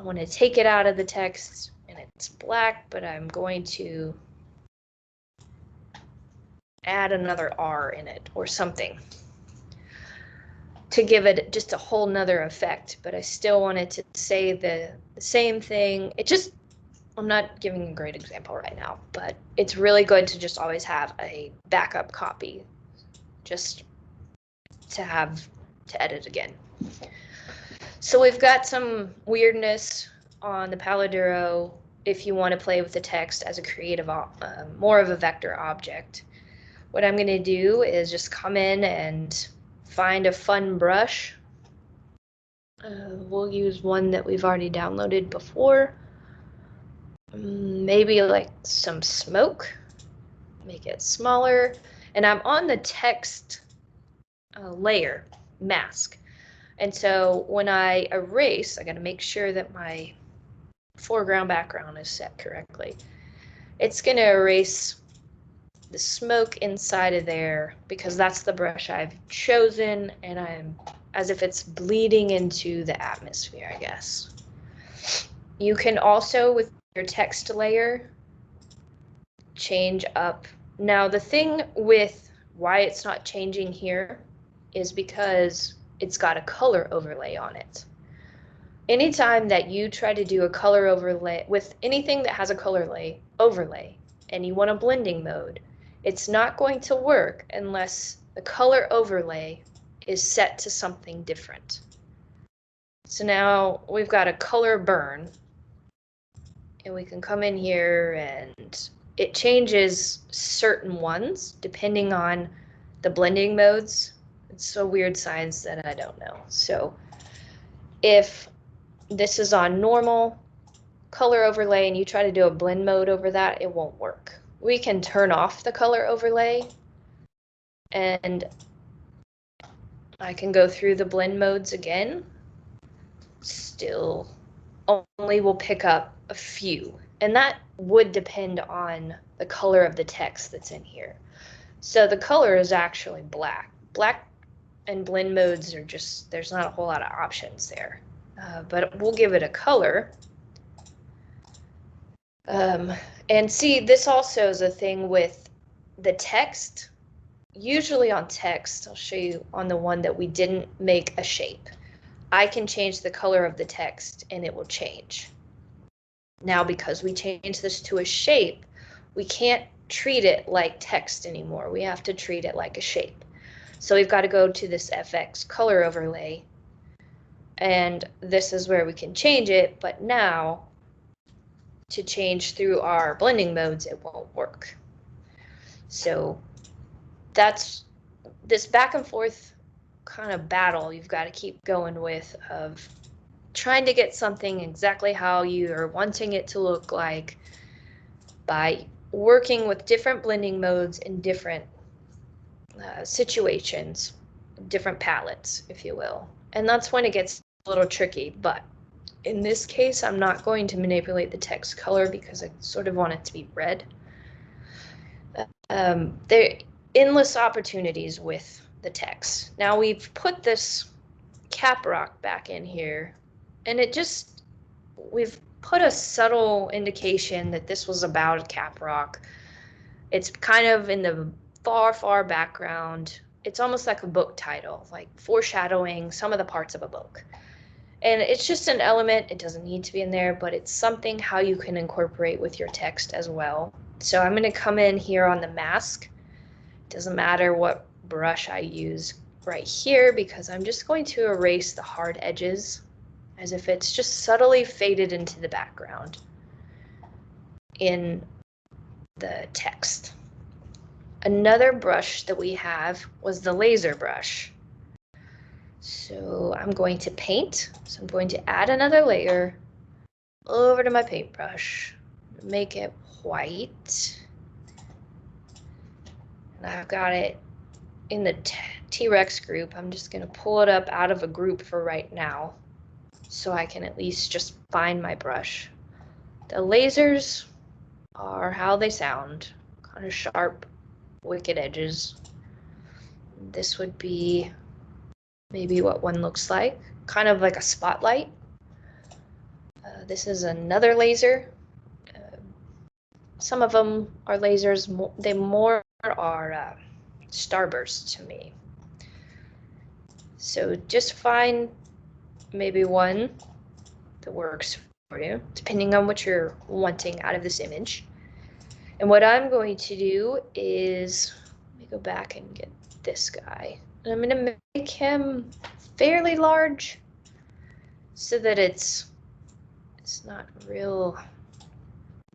want to take it out of the text, and it's black, but I'm going to add another R in it or something to give it just a whole nother effect. But I still wanted to say the same thing. I'm not giving a great example right now, but it's really good to just always have a backup copy, just to have to edit again. So we've got some weirdness on the Palladero if you want to play with the text as a creative, more of a vector object. What I'm going to do is just come in and find a fun brush. We'll use one that we've already downloaded before. Maybe like some smoke, make it smaller. And I'm on the text layer mask. And so when I erase, I got to make sure that my foreground background is set correctly. It's going to erase the smoke inside of there because that's the brush I've chosen, and I'm as if it's bleeding into the atmosphere, I guess. You can also, with your text layer, change up. Now, the thing with why it's not changing here is because it's got a color overlay on it. Anytime that you try to do a color overlay with anything that has a color overlay and you want a blending mode, It's not going to work unless the color overlay is set to something different. So now we've got a color burn, and we can come in here and it changes certain ones depending on the blending modes. It's so weird science that I don't know. So if this is on normal color overlay and you try to do a blend mode over that, it won't work. We can turn off the color overlay and I can go through the blend modes again. Still only will pick up a few, and that would depend on the color of the text that's in here. So the color is actually black. Black and blend modes are just, there's not a whole lot of options there. But we'll give it a color. And see, this also is a thing with the text. Usually on text, I'll show you on the one that we didn't make a shape. I can change the color of the text and it will change. Now, because we changed this to a shape, we can't treat it like text anymore. We have to treat it like a shape. So we've got to go to this FX color overlay, and this is where we can change it, but now to change through our blending modes, it won't work. So that's this back and forth kind of battle you've got to keep going with of trying to get something exactly how you are wanting it to look like by working with different blending modes in different situations, different palettes, if you will. And that's when it gets a little tricky, but in this case, I'm not going to manipulate the text color because I sort of want it to be red. There are endless opportunities with the text. Now we've put this cap rock back in here, and we've put a subtle indication that this was about a cap rock. It's kind of in the far, far background. It's almost like a book title, like foreshadowing some of the parts of a book. And it's just an element. It doesn't need to be in there, but it's something how you can incorporate with your text as well. So I'm going to come in here on the mask. It doesn't matter what brush I use right here because I'm just going to erase the hard edges as if it's just subtly faded into the background in the text. Another brush that we have was the laser brush. So I'm going to paint. So I'm going to add another layer over to my paintbrush, make it white. And I've got it in the T-Rex group. I'm just going to pull it up out of a group for right now so I can at least just find my brush. The lasers are how they sound, kind of sharp, wicked edges. This would be maybe what one looks like, kind of like a spotlight. This is another laser. Some of them are lasers, they more are starbursts to me. So just find maybe one that works for you, depending on what you're wanting out of this image. And what I'm going to do is, let me go back and get this guy. And I'm going to make him fairly large so that it's not real.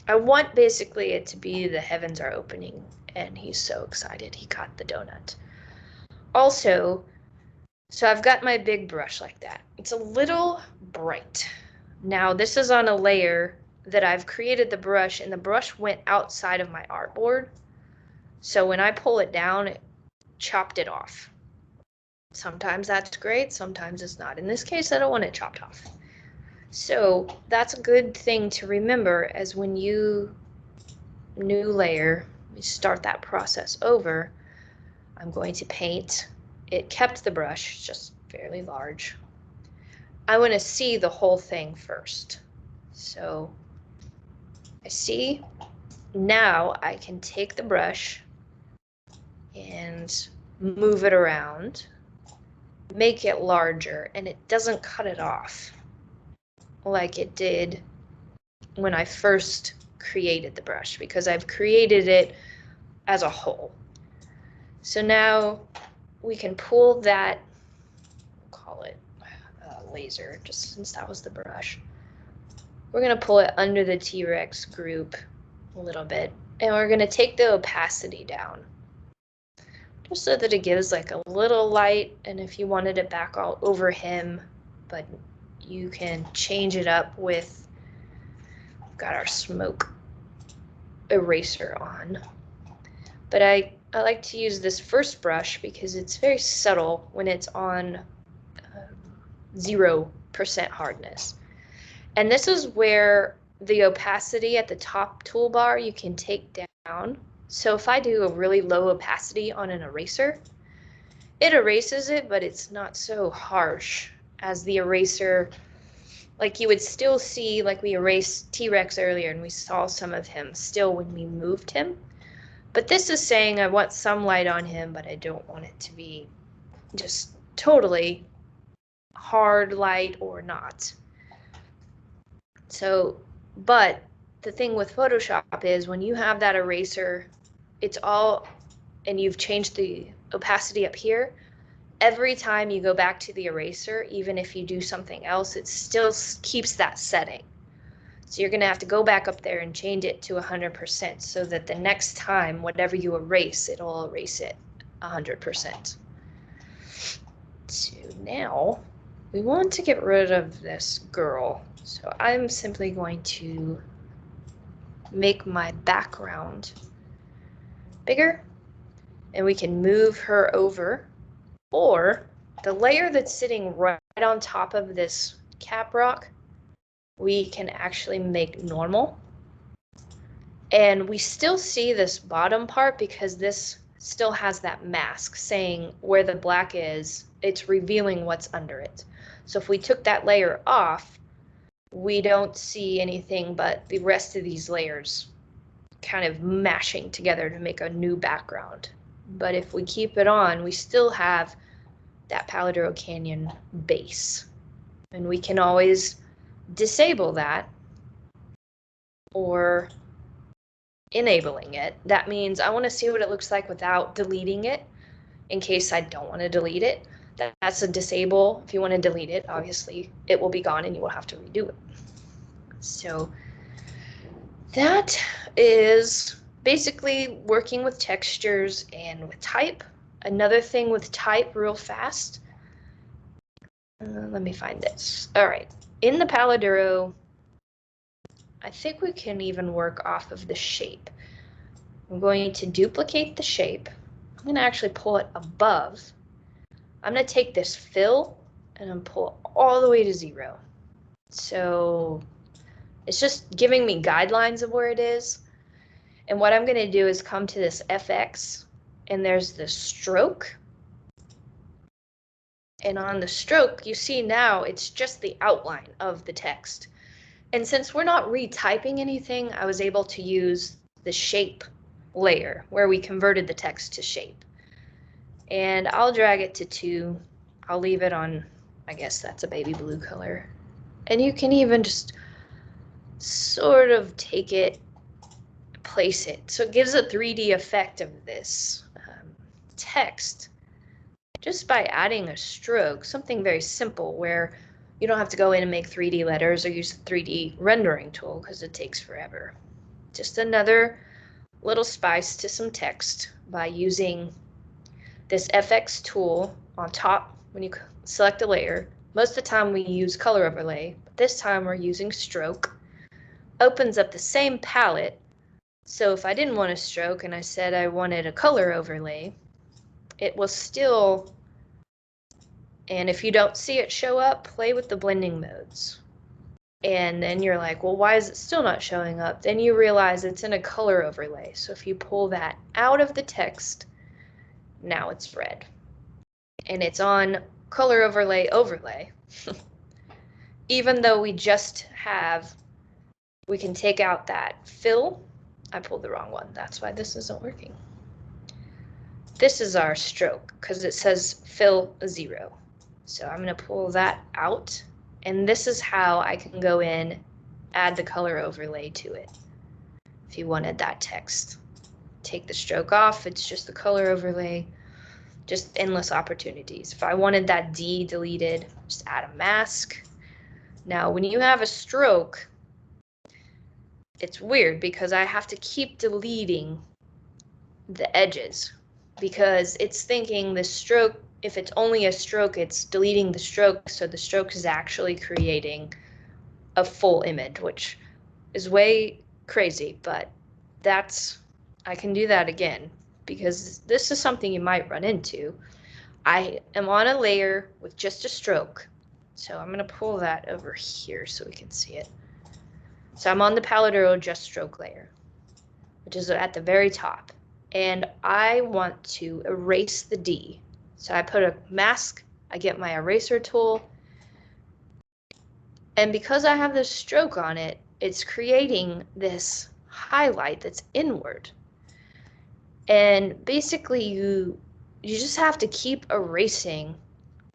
I want basically it to be the heavens are opening and he's so excited he got the donut. Also, so I've got my big brush like that. It's a little bright. Now this is on a layer that I've created the brush, and the brush went outside of my artboard. So when I pull it down, it chopped it off. Sometimes that's great, sometimes it's not. In this case, I don't want it chopped off. So that's a good thing to remember as when you new layer, we start that process over. I'm going to paint. It kept the brush just fairly large. I want to see the whole thing first. So I see. Now I can take the brush and move it around, make it larger, and it doesn't cut it off like it did when I first created the brush, because I've created it as a whole. So now we can pull that, we'll call it laser, just since that was the brush. We're going to pull it under the T-Rex group a little bit, and we're going to take the opacity down, just so that it gives like a little light. And if you wanted it back all over him, but you can change it up with, we've got our smoke eraser on. But I like to use this first brush because it's very subtle when it's on 0% hardness. And this is where the opacity at the top toolbar you can take down. So if I do a really low opacity on an eraser, it erases it, but it's not so harsh as the eraser. Like you would still see, like we erased T-Rex earlier and we saw some of him still when we moved him. But this is saying I want some light on him, but I don't want it to be just totally hard light or not. So, but the thing with Photoshop is when you have that eraser, it's all, and you've changed the opacity up here, every time you go back to the eraser, even if you do something else, it still keeps that setting. So you're going to have to go back up there and change it to 100% so that the next time, whatever you erase, it'll erase it 100%. So now we want to get rid of this girl. So I'm simply going to make my background bigger, and we can move her over, or the layer that's sitting right on top of this cap rock, we can actually make normal. And we still see this bottom part because this still has that mask saying where the black is, it's revealing what's under it. So if we took that layer off, we don't see anything but the rest of these layers kind of mashing together to make a new background. But if we keep it on, we still have that Paladero Canyon base. And we can always disable that or enabling it. That means I want to see what it looks like without deleting it in case I don't want to delete it. That's a disable. If you want to delete it, obviously it will be gone and you will have to redo it. So that is basically working with textures and with type. Another thing with type real fast. Let me find this. All right. In the Paladero, I think we can even work off of the shape. I'm going to duplicate the shape. I'm going to actually pull it above. I'm going to take this fill and I'm pull it all the way to 0. So it's just giving me guidelines of where it is. And what I'm going to do is come to this FX, and there's the stroke. And on the stroke, you see now it's just the outline of the text. And since we're not retyping anything, I was able to use the shape layer where we converted the text to shape. And I'll drag it to 2. I'll leave it on, I guess that's a baby blue color. And you can even just sort of take it, place it. So it gives a 3D effect of this text just by adding a stroke, something very simple where you don't have to go in and make 3D letters or use the 3D rendering tool because it takes forever. Just another little spice to some text by using this FX tool on top when you select a layer. Most of the time we use color overlay, but this time we're using stroke. Opens up the same palette. So if I didn't want a stroke and I said I wanted a color overlay, it will still, and if you don't see it show up, play with the blending modes. And then you're like, well, why is it still not showing up? Then you realize it's in a color overlay. So if you pull that out of the text, now it's red. And it's on color overlay. Even though we just have, we can take out that fill. I pulled the wrong one. That's why this isn't working. This is our stroke because it says fill 0. So I'm going to pull that out. And this is how I can go in, add the color overlay to it. If you wanted that text take the stroke off, it's just the color overlay, just endless opportunities. If I wanted that D deleted, just add a mask. Now, when you have a stroke, it's weird because I have to keep deleting the edges because it's thinking the stroke, if it's only a stroke, it's deleting the stroke, so the stroke is actually creating a full image, which is way crazy, but I can do that again because this is something you might run into. I am on a layer with just a stroke, so I'm going to pull that over here so we can see it. So I'm on the palette arrow just stroke layer, which is at the very top, and I want to erase the D. So I put a mask, I get my eraser tool, and because I have this stroke on it, it's creating this highlight that's inward. And basically you just have to keep erasing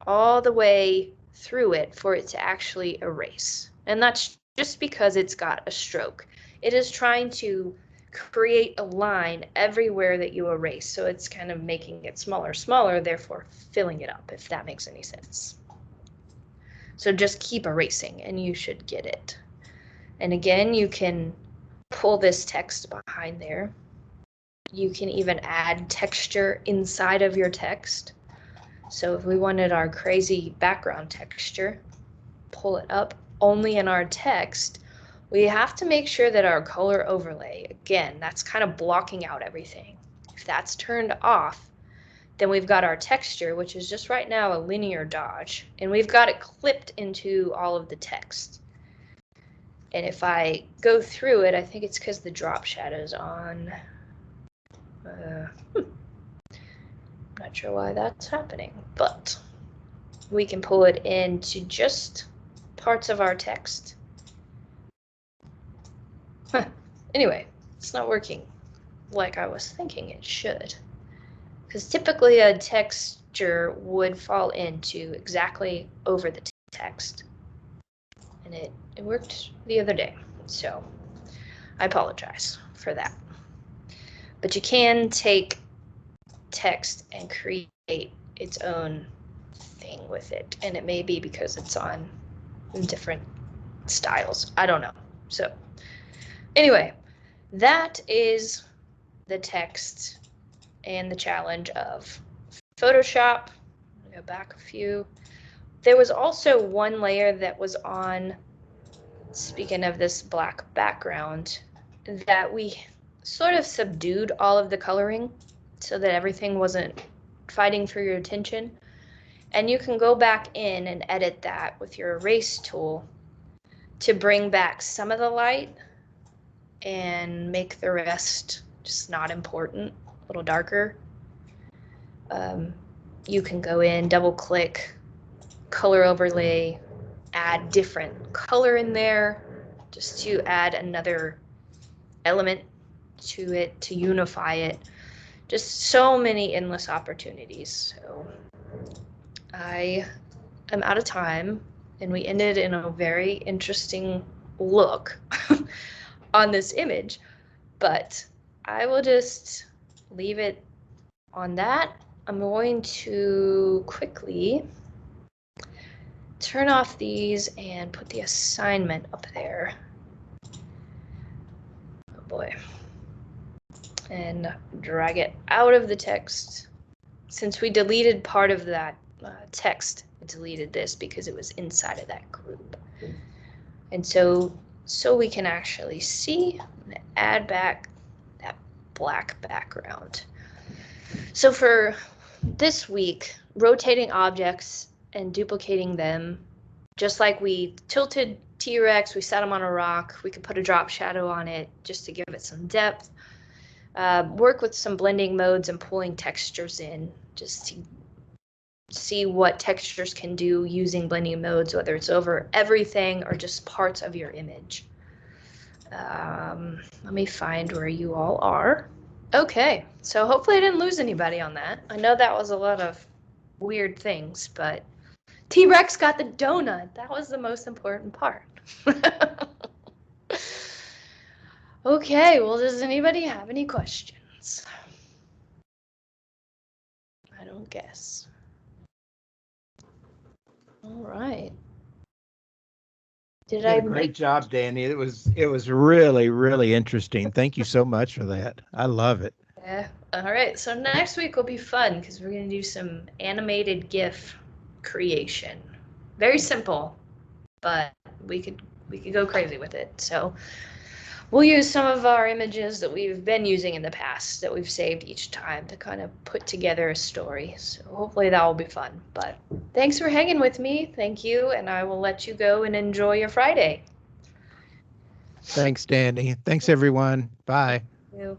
all the way through it for it to actually erase. And that's just because it's got a stroke. It is trying to create a line everywhere that you erase. So it's kind of making it smaller, therefore filling it up, if that makes any sense. So just keep erasing and you should get it. And again, you can pull this text behind there. You can even add texture inside of your text. So if we wanted our crazy background texture, pull it up only in our text, we have to make sure that our color overlay, again, that's kind of blocking out everything. If that's turned off, then we've got our texture, which is just right now a linear dodge, and we've got it clipped into all of the text. And if I go through it, I think it's because the drop shadow's on. Not sure why that's happening, but we can pull it into just parts of our text. Anyway, it's not working like I was thinking it should. Because typically a texture would fall into exactly over the text. And it worked the other day, so I apologize for that. But you can take text and create its own thing with it, and it may be because it's on different styles. I don't know. So anyway, that is the text and the challenge of Photoshop. I'll go back a few. There was also one layer that was on, speaking of this black background, that we sort of subdued all of the coloring so that everything wasn't fighting for your attention. And you can go back in and edit that with your erase tool to bring back some of the light and make the rest just not important, a little darker. You can go in, double click, color overlay, add different color in there just to add another element to it, to unify it. Just so many endless opportunities. So I am out of time, and we ended in a very interesting look on this image, but I will just leave it on that. I'm going to quickly turn off these and put the assignment up there. Oh boy. And drag it out of the text. Since we deleted part of that text, we deleted this because it was inside of that group. And so we can actually see and add back that black background. So for this week, rotating objects and duplicating them, just like we tilted T-Rex, we set them on a rock, we could put a drop shadow on it just to give it some depth. Work with some blending modes and pulling textures in just to see what textures can do using blending modes, whether it's over everything or just parts of your image. Let me find where you all are. Okay, so hopefully I didn't lose anybody on that. I know that was a lot of weird things, but T-Rex got the donut. That was the most important part. Okay, well, does anybody have any questions? questions? I don't guess. All right. You did a great job, Danny. It was really, really interesting. Thank you so much for that. I love it. Yeah. All right. So next week will be fun because we're going to do some animated GIF creation. Very simple, but we could go crazy with it. So we'll use some of our images that we've been using in the past that we've saved each time to kind of put together a story. So hopefully that will be fun. But thanks for hanging with me. Thank you. And I will let you go and enjoy your Friday. Thanks, Danny. Thanks, everyone. Bye. Thank you.